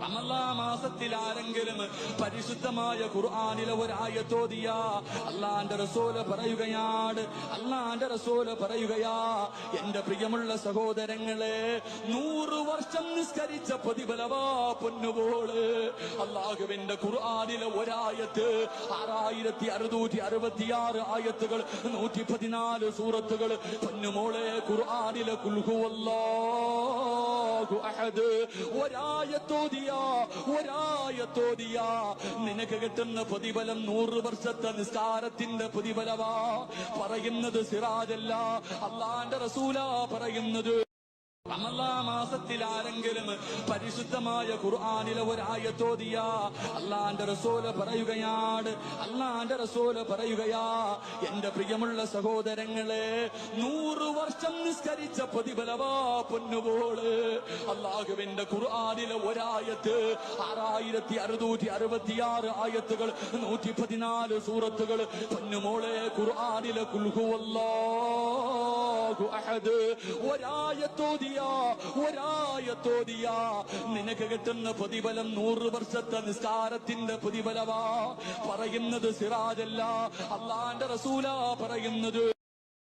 റമളാൻ മാസത്തിൽ ആരെങ്കിലും പരിശുദ്ധമായ ഖുർആനിലെ ഒരായത്തോതിയ അല്ലാഹുവിന്റെ റസൂൽ പറയുകയാ എന്റെ പ്രിയമുള്ള സഹോദരങ്ങളെ 100 വർഷം നിസ്കരിച്ച പ്രതിഫലവാ പൊന്നുപോള്. അല്ലാഹുവിന്റെ ഖുർആനിലെ ഒരായത്ത് 6666 ആയത്തുകൾ 114 സൂറത്തുകൾ പൊന്നുമോളെ ഖുർആനിലെ ഖുൽ ഹുവല്ലാഹു അഹദ് ഒരായത്തോതിയ നിനക്ക് കിട്ടുന്ന പ്രതിഫലം 100 വർഷത്തെ നിസ്കാരത്തിന്റെ പ്രതിഫലവാ. പറയുന്നത് സിറാജല്ല, അല്ലാഹുവിന്റെ റസൂലാ പറയുന്നത്. റമളാൻ മാസത്തിൽ ആരെങ്കിലും പരിശുദ്ധമായ ഖുർആനിലെ ഒരായത്തോതിയ അല്ലാഹുവിന്റെ റസൂൽ പറയുകയാ എന്റെ പ്രിയമുള്ള സഹോദരങ്ങളെ 100 വർഷം നിസ്കരിച്ച പ്രതിഫലവാ പൊന്നുപോള്. അല്ലാഹുവിന്റെ ഖുർആനിലെ ഒരായത്ത് 6666 ആയത്തുകൾ 114 സൂറത്തുകൾ പൊന്നുമോളെ ഖുർആനിലെ ഖുൽ ഹുവല്ലാഹു അഹദ് ഒരായത്തോതിയ നിനക്ക് കിട്ടുന്ന പ്രതിഫലം 100 വർഷത്തെ നിസ്കാരത്തിന്റെ പ്രതിഫലവാ. പറയുന്നത് സിറാജല്ല, അല്ലാഹുവിന്റെ റസൂലാ പറയുന്നത്.